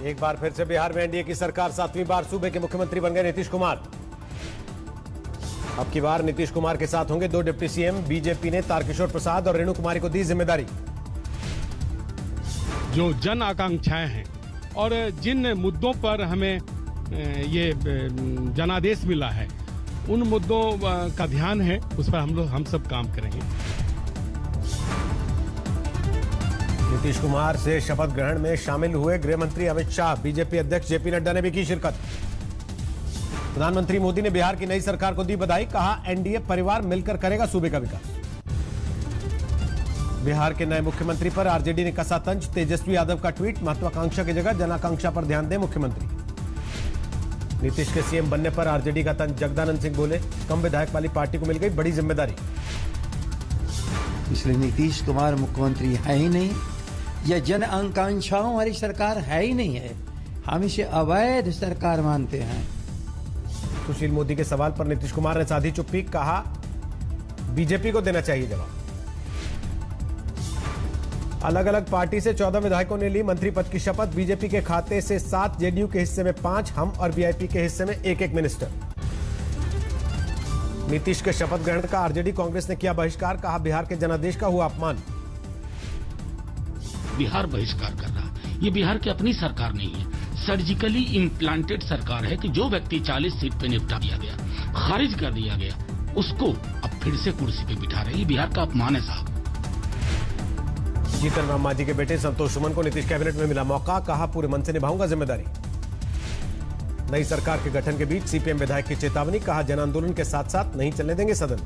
एक बार फिर से बिहार में एनडीए की सरकार, 7वीं बार सूबे के मुख्यमंत्री बन गए नीतीश कुमार। अब की बार नीतीश कुमार के साथ होंगे 2 डिप्टी सीएम। बीजेपी ने तारकिशोर प्रसाद और रेणु कुमारी को दी जिम्मेदारी। जो जन आकांक्षाएं हैं और जिन मुद्दों पर हमें ये जनादेश मिला है, उन मुद्दों का ध्यान है, उस पर हम सब काम करेंगे। नीतीश कुमार से शपथ ग्रहण में शामिल हुए गृह मंत्री अमित शाह। बीजेपी अध्यक्ष जेपी नड्डा ने भी की शिरकत। प्रधानमंत्री मोदी ने बिहार की नई सरकार को दी बधाई। कहा, एनडीए परिवार मिलकर करेगा सूबे का विकास। बिहार के नए मुख्यमंत्री पर आरजेडी ने कसा तंज। तेजस्वी यादव का ट्वीट, महत्वाकांक्षा की जगह जनाकांक्षा पर ध्यान दें मुख्यमंत्री। नीतीश के सीएम बनने पर आरजेडी का तंज। जगदानंद सिंह बोले, कम विधायक वाली पार्टी को मिल गई बड़ी जिम्मेदारी। इसलिए नीतीश कुमार मुख्यमंत्री है ही नहीं, यह जन आकांक्षाओं वाली सरकार है ही नहीं है। हम इसे अवैध सरकार मानते हैं। सुशील मोदी के सवाल पर नीतीश कुमार ने साधी चुप्पी। कहा, बीजेपी को देना चाहिए जवाब। अलग अलग पार्टी से 14 विधायकों ने ली मंत्री पद की शपथ। बीजेपी के खाते से 7, जेडीयू के हिस्से में 5, हम और वीआईपी के हिस्से में 1-1 मिनिस्टर। नीतीश के शपथ ग्रहण का आरजेडी कांग्रेस ने किया बहिष्कार। कहा, बिहार के जनादेश का हुआ अपमान। बिहार बहिष्कार कर रहा, ये बिहार की अपनी सरकार नहीं है, सर्जिकली इम्प्लांटेड सरकार है कि जो व्यक्ति 40 सीट पे निपटा दिया गया, खारिज कर दिया गया, उसको अब फिर से कुर्सी पे बिठा रहे। ये बिहार का अपमान है साहब। जीतन राम मांझी के बेटे संतोष सुमन को नीतीश कैबिनेट में मिला मौका। कहा, पूरे मन से निभाऊंगा जिम्मेदारी। नई सरकार के गठन के बीच सीपीएम विधायक की चेतावनी। कहा, जन आंदोलन के साथ साथ नहीं चलने देंगे सदन।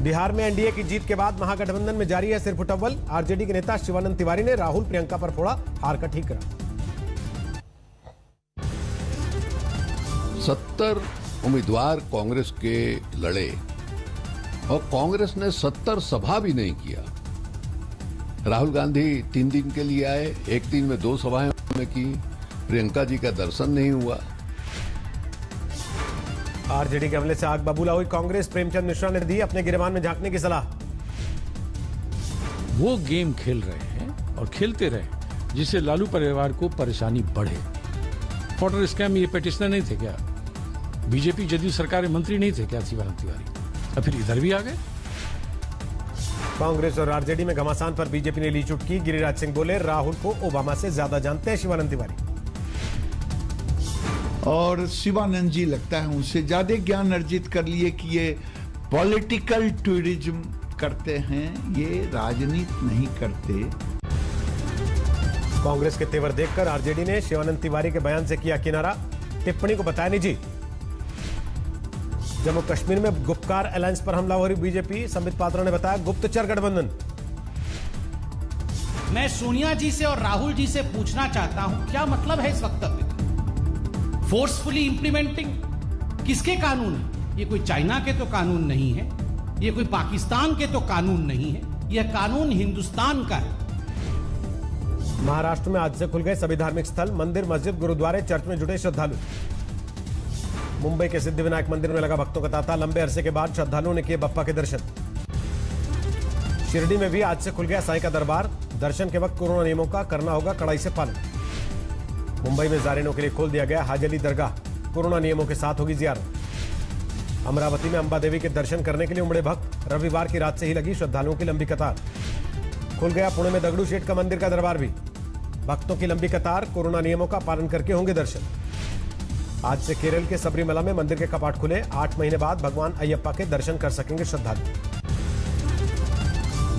बिहार में एनडीए की जीत के बाद महागठबंधन में जारी है सिरफुटअव्वल। आरजेडी के नेता शिवानंद तिवारी ने राहुल प्रियंका पर फोड़ा हार का ठीकरा। 70 उम्मीदवार कांग्रेस के लड़े और कांग्रेस ने 70 सभा भी नहीं किया। राहुल गांधी 3 दिन के लिए आए, एक दिन में 2 सभाएं उन्होंने की। प्रियंका जी का दर्शन नहीं हुआ। आरजेडी के हमले से आग बबूला हुई कांग्रेस। प्रेमचंद मिश्रा ने दी अपने गिरेबान में झांकने की सलाह। वो गेम खेल रहे हैं और खेलते रहे जिससे लालू परिवार को परेशानी बढ़े। वोटर स्कैम ये पेटिशनर नहीं थे क्या? बीजेपी जदयू सरकार में मंत्री नहीं थे क्या शिवानंद तिवारी? अब फिर इधर भी आ गए। कांग्रेस और आरजेडी में घमासान पर बीजेपी ने ली चुटकी। गिरिराज सिंह बोले, राहुल को ओबामा से ज्यादा जानते हैं शिवानंद तिवारी। और शिवानंद जी लगता है उनसे ज्यादा ज्ञान अर्जित कर लिए कि ये पॉलिटिकल टूरिज्म करते हैं, ये राजनीति नहीं करते। कांग्रेस के तेवर देखकर आरजेडी ने शिवानंद तिवारी के बयान से किया किनारा। टिप्पणी को बताया निजी। जम्मू कश्मीर में गुप्तकार अलायंस पर हमला हो रही बीजेपी। संबित पात्रा ने बताया, गुप्तचर गठबंधन। मैं सोनिया जी से और राहुल जी से पूछना चाहता हूं, क्या मतलब है इस वक्तव्य? फोर्सफुली इंप्लीमेंटिंग किसके कानून है? ये कोई चाइना के तो कानून नहीं है, ये कोई पाकिस्तान के तो कानून नहीं है, यह कानून हिंदुस्तान का है। महाराष्ट्र में आज से खुल गए सभी धार्मिक स्थल। मंदिर, मस्जिद, गुरुद्वारे, चर्च में जुटे श्रद्धालु। मुंबई के सिद्धिविनायक मंदिर में लगा भक्तों का तांता। लंबे अरसे के बाद श्रद्धालुओं ने किए बप्पा के दर्शन। शिरडी में भी आज से खुल गया साईं का दरबार। दर्शन के वक्त कोरोना नियमों का करना होगा कड़ाई से पालन। मुंबई में जायरीनों के लिए खोल दिया गया हाजी अली दरगाह। कोरोना नियमों के साथ होगी जियारत। अमरावती में अंबा देवी के दर्शन करने के लिए उमड़े भक्त। रविवार की रात से ही लगी श्रद्धालुओं की लंबी कतार। खुल गया पुणे में दगड़ू शेठ का मंदिर का दरबार भी। भक्तों की लंबी कतार। कोरोना नियमों का पालन करके होंगे दर्शन। आज से केरल के सबरीमला में मंदिर के कपाट खुले। 8 महीने बाद भगवान अयप्पा के दर्शन कर सकेंगे श्रद्धालु।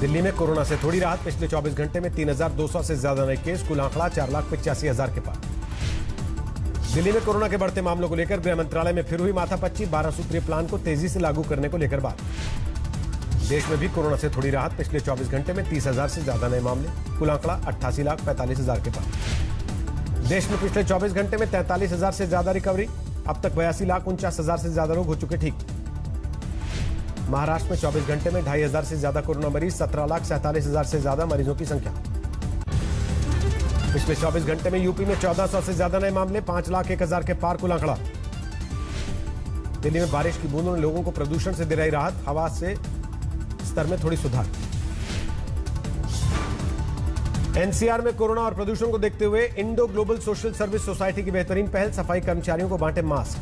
दिल्ली में कोरोना से थोड़ी राहत। पिछले 24 घंटे में 3,200 से ज्यादा नए केस। कुल आंकड़ा 4,85,000 के पार। दिल्ली में कोरोना के बढ़ते मामलों को लेकर गृह मंत्रालय में फिर हुई माथापच्ची। 12 सूत्रीय प्लान को तेजी से लागू करने को लेकर बात। देश में भी कोरोना से थोड़ी राहत। पिछले 24 घंटे में 30,000 से ज्यादा नए मामले। कुल आंकड़ा 88,45,000 के पार। देश में पिछले 24 घंटे में 43,000 से ज्यादा रिकवरी। अब तक 82,49,000 से ज्यादा लोग हो चुके ठीक। महाराष्ट्र में 24 घंटे में 2,500 से ज्यादा कोरोना मरीज। 17,47,000 से ज्यादा मरीजों की संख्या। पिछले 24 घंटे में यूपी में 1400 से ज्यादा नए मामले। 5,01,000 के पार कुल आंकड़ा। दिल्ली में बारिश की बूंदों ने लोगों को प्रदूषण से दे रही राहत। हवा से स्तर में थोड़ी सुधार। एनसीआर में कोरोना और प्रदूषण को देखते हुए Indo global social service society की बेहतरीन पहल, सफाई कर्मचारियों को बांटे मास्क।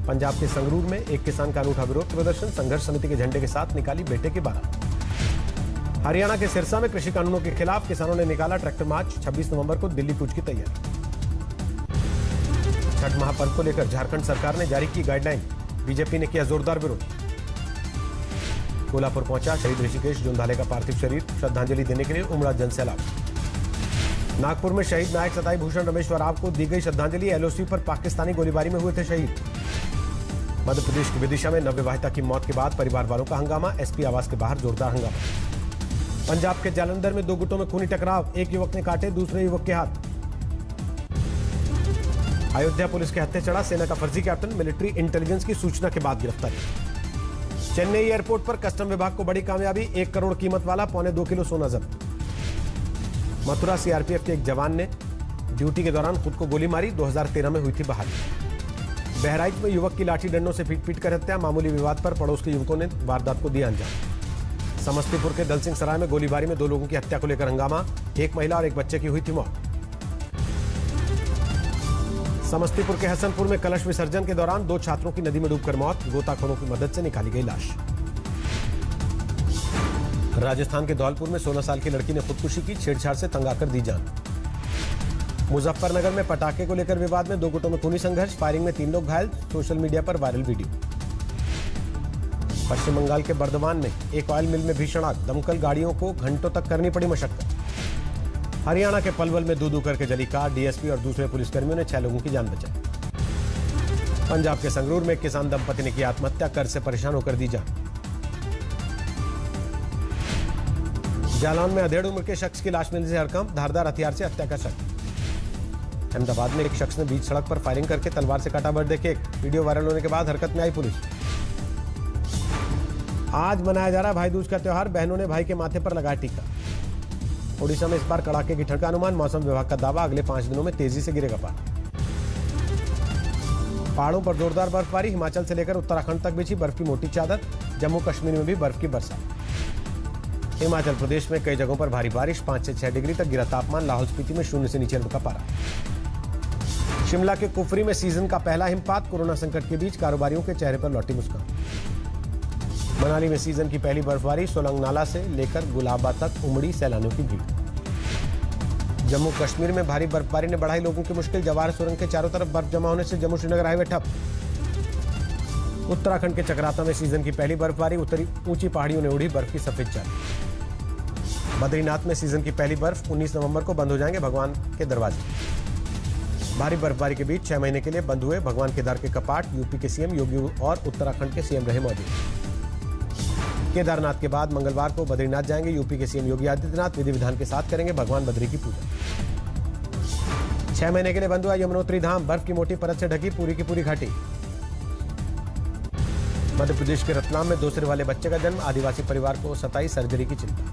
पंजाब के संगरूर में एक किसान का अनूठा विरोध प्रदर्शन, संघर्ष समिति के झंडे के साथ निकाली बेटे की बारात। हरियाणा के सिरसा में कृषि कानूनों के खिलाफ किसानों ने निकाला ट्रैक्टर मार्च, 26 नवंबर को दिल्ली कूच की तैयारी। छठ महापर्व को लेकर झारखंड सरकार ने जारी की गाइडलाइन, बीजेपी ने किया जोरदार विरोध। कोल्हापुर पहुंचा शहीद ऋषिकेश जोंधाले का पार्थिव शरीर, श्रद्धांजलि देने के लिए उमड़ा जनसैलाब। नागपुर में शहीद नायक सताई भूषण रमेश्वर राव को दी गई श्रद्धांजलि, एलओसी पर पाकिस्तानी गोलीबारी में हुए थे शहीद। मध्य प्रदेश की विदिशा में नवविवाहिता की मौत के बाद परिवार वालों का हंगामा, एसपी आवास के बाहर जोरदार हंगामा। पंजाब के जालंधर में 2 गुटों में खूनी टकराव, एक युवक ने काटे दूसरे युवक के हाथ। अयोध्या पुलिस के हत्थे चढ़ा सेना का फर्जी कैप्टन, मिलिट्री इंटेलिजेंस की सूचना के बाद गिरफ्तारी। चेन्नई एयरपोर्ट पर कस्टम विभाग को बड़ी कामयाबी, 1 करोड़ कीमत वाला 2.25 किलो सोना जब्त। मथुरा सीआरपीएफ के एक जवान ने ड्यूटी के दौरान खुद को गोली मारी, 2013 में हुई थी बहाली। बहराइच में युवक की लाठी डंडों से पीट कर हत्या, मामूली विवाद पर पड़ोस के युवकों ने वारदात को दिया अंजाम। समस्तीपुर के दल सिंह सराय में गोलीबारी में 2 लोगों की हत्या को लेकर हंगामा, एक महिला और एक बच्चे की हुई थी मौत। समस्तीपुर के हसनपुर में कलश विसर्जन के दौरान 2 छात्रों की नदी में डूबकर मौत, गोताखोरों की मदद से निकाली गई लाश। राजस्थान के धौलपुर में 16 साल की लड़की ने खुदकुशी की, छेड़छाड़ से तंग आकर दी जान। मुजफ्फरनगर में पटाखे को लेकर विवाद में 2 गुटों में खूनी संघर्ष, फायरिंग में 3 लोग घायल, सोशल मीडिया पर वायरल वीडियो। पश्चिम बंगाल के बर्धमान में एक ऑयल मिल में भीषण आग, दमकल गाड़ियों को घंटों तक करनी पड़ी मशक्कत। हरियाणा के पलवल में दू-दू करके जली कार, डीएसपी और दूसरे पुलिसकर्मियों ने 6 लोगों की जान बचाई। पंजाब के संगरूर में एक किसान दंपति ने की आत्महत्या, कर्ज से परेशान होकर दी जान। जालौन में अधेड़ उम्र के शख्स की लाश मिलने से हड़कंप, धारदार हथियार से हत्या का शक। अहमदाबाद में एक शख्स ने बीच सड़क पर फायरिंग करके तलवार से काटा बर्थडे केक, वीडियो वायरल होने के बाद हरकत में आई पुलिस। आज मनाया जा रहा भाई दूज का त्योहार, बहनों ने भाई के माथे पर लगाया टीका। ओडिशा में इस बार कड़ाके की ठंड का अनुमान, मौसम विभाग का दावा, अगले 5 दिनों में तेजी से गिरेगा पारा। पहाड़ों पर जोरदार बर्फबारी, हिमाचल से लेकर उत्तराखंड तक बिछी बर्फ की मोटी चादर, जम्मू कश्मीर में भी बर्फ की बरसात। हिमाचल प्रदेश में कई जगहों पर भारी बारिश, 5 से 6 डिग्री तक गिरा तापमान, लाहौल स्पीति में 0 से नीचे का पारा। शिमला के कुफरी में सीजन का पहला हिमपात, कोरोना संकट के बीच कारोबारियों के चेहरे पर लौटी मुस्कान। मनाली में सीजन की पहली बर्फबारी, सोलंग नाला से लेकर गुलाबा तक उमड़ी सैलानियों की भीड़। जम्मू कश्मीर में भारी बर्फबारी ने बढ़ाई लोगों की मुश्किल, जवाहर सुरंग के चारों तरफ बर्फ जमा होने से जम्मू श्रीनगर हाईवे ठप। उत्तराखंड के चक्राता में सीजन की पहली बर्फबारी, उत्तरी ऊंची पहाड़ियों ने उड़ी बर्फ की सफेद चादर। बद्रीनाथ में सीजन की पहली बर्फ, 19 नवंबर को बंद हो जाएंगे भगवान के दरवाजे। भारी बर्फबारी के बीच 6 महीने के लिए बंद हुए भगवान केदार के कपाट, यूपी के सीएम योगी और उत्तराखंड के सीएम रहे मौजूद। केदारनाथ के बाद मंगलवार को बद्रीनाथ जाएंगे यूपी के सीएम योगी आदित्यनाथ, विधि विधान के साथ करेंगे भगवान बद्री की पूजा। 6 महीने के लिए बंद हुआ यमुनोत्री धाम, बर्फ की मोटी परत से ढकी पूरी की पूरी घाटी। मध्य प्रदेश के रतलाम में 2 सिर वाले बच्चे का जन्म, आदिवासी परिवार को सताई सर्जरी की चिंता।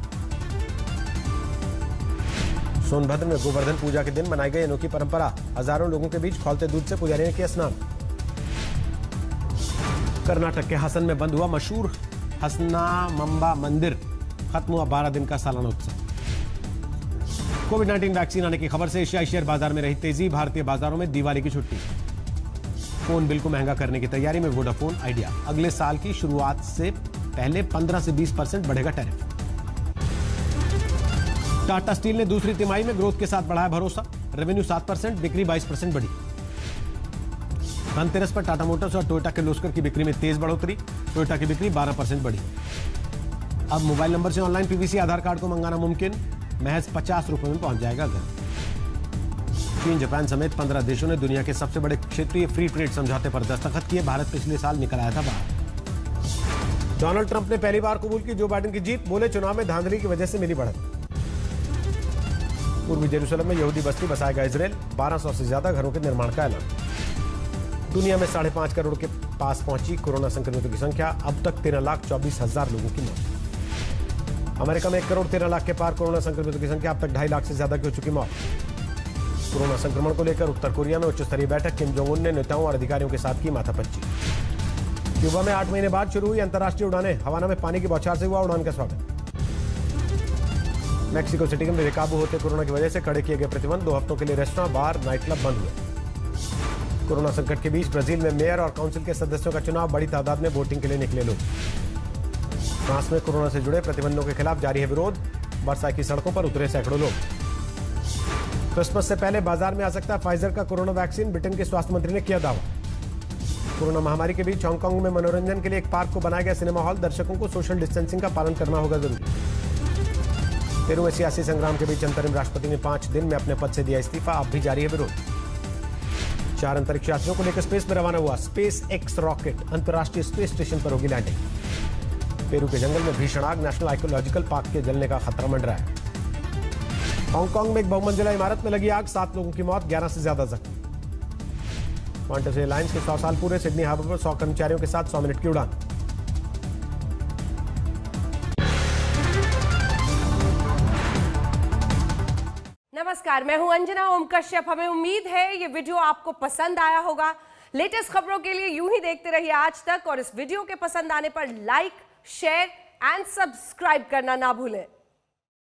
सोनभद्र में गोवर्धन पूजा के दिन मनाई गई अनोखी परंपरा, हजारों लोगों के बीच खौलते दूध से पुजारी ने किया स्नान। कर्नाटक के हसन में बंद हुआ मशहूर हसनामंबा मंदिर, खत्म हुआ 12 दिन का सालाना उत्सव। कोविड-19 वैक्सीन आने की खबर से एशियाई शेयर बाजार में रही तेजी, भारतीय बाजारों में दिवाली की छुट्टी। फोन बिल को महंगा करने की तैयारी में वोडाफोन आइडिया, अगले साल की शुरुआत से पहले 15 से 20% बढ़ेगा टैरिफ। टाटा स्टील ने दूसरी तिमाही में ग्रोथ के साथ बढ़ाया भरोसा, रेवेन्यू 7%, बिक्री 22% बढ़ी। धनतेरस पर टाटा मोटर्स और टोयोटा किर्लोस्कर की बिक्री में तेज बढ़ोतरी, टोयोटा की बिक्री 12% बढ़ी। अब मोबाइल नंबर से ऑनलाइन पीवीसी आधार कार्ड को मंगाना मुमकिन, महज 50 रुपए में पहुंच जाएगा घर। चीन, जापान समेत 15 देशों ने दुनिया के सबसे बड़े क्षेत्रीय फ्री ट्रेड समझौते पर दस्तखत किए, भारत पिछले साल निकल आया था बाहर। डोनाल्ड ट्रंप ने पहली बार कबूल की जो बाइडेन की जीत, बोले चुनाव में धांधली की वजह से मिली बढ़त। पूर्वी जेरूसलम में यहूदी बस्ती बसाएगा इजरायल, 1200 से ज्यादा घरों के निर्माण का ऐलान। दुनिया में 5.5 करोड़ के पास पहुंची कोरोना संक्रमितों की संख्या, अब तक 13,24,000 लोगों की मौत। अमेरिका में 1 करोड़ 13 लाख के पार कोरोना संक्रमितों की संख्या, अब तक 2.5 लाख से ज्यादा की हो चुकी मौत। कोरोना संक्रमण को लेकर उत्तर कोरिया में उच्च स्तरीय बैठक, किम जोंग उन ने नेताओं और अधिकारियों के साथ की माथापच्ची। क्यूबा में 8 महीने बाद शुरू हुई अंतर्राष्ट्रीय उड़ानें, हवाना में पानी की बौछार से हुआ उड़ान का स्वागत। मैक्सिको सिटी में बेकाबू होते कोरोना की वजह से कड़े किए गए प्रतिबंध। 2 हफ्तों के लिए रेस्टोरेंट, बार, नाइट क्लब बंद हुए। कोरोना संकट के बीच ब्राजील में मेयर और काउंसिल के सदस्यों का चुनाव, बड़ी तादाद में वोटिंग के लिए निकले लोग। फ्रांस में कोरोना से जुड़े प्रतिबंधों के खिलाफ जारी है विरोध, वर्साई की सड़कों पर उतरे सैकड़ों लोग। क्रिसमस से पहले बाजार में आ सकता है फाइजर का कोरोना वैक्सीन, ब्रिटेन के स्वास्थ्य मंत्री ने किया दावा। कोरोना महामारी के बीच हांगकांग में मनोरंजन के लिए एक पार्क को बनाया गया सिनेमा हॉल, दर्शकों को सोशल डिस्टेंसिंग का पालन करना होगा जरूरी। पेरू में सियासी संग्राम के बीच अंतरिम राष्ट्रपति ने 5 दिन में अपने पद से दिया इस्तीफा, अब भी जारी है विरोध। 4 अंतरिक्ष यात्रियों को लेकर स्पेस में रवाना हुआ स्पेस एक्स रॉकेट, अंतर्राष्ट्रीय स्पेस स्टेशन पर होगी लैंडिंग। पेरू के जंगल में भीषण आग, नेशनल आर्कियोलॉजिकल पार्क के जलने का खतरा मंडरा है। हांगकांग में एक बहुमंजिला इमारत में लगी आग, 7 लोगों की मौत, 11 से ज्यादा जख्मी। क्वांटस एयरलाइंस के 100 साल पूरे, सिडनी हार्बर पर 100 कर्मचारियों के साथ 100 मिनट की उड़ान। नमस्कार, मैं हूं अंजना ओम कश्यप। हमें उम्मीद है ये वीडियो आपको पसंद आया होगा। लेटेस्ट खबरों के लिए यूं ही देखते रहिए आज तक, और इस वीडियो के पसंद आने पर लाइक, शेयर एंड सब्सक्राइब करना ना भूलें।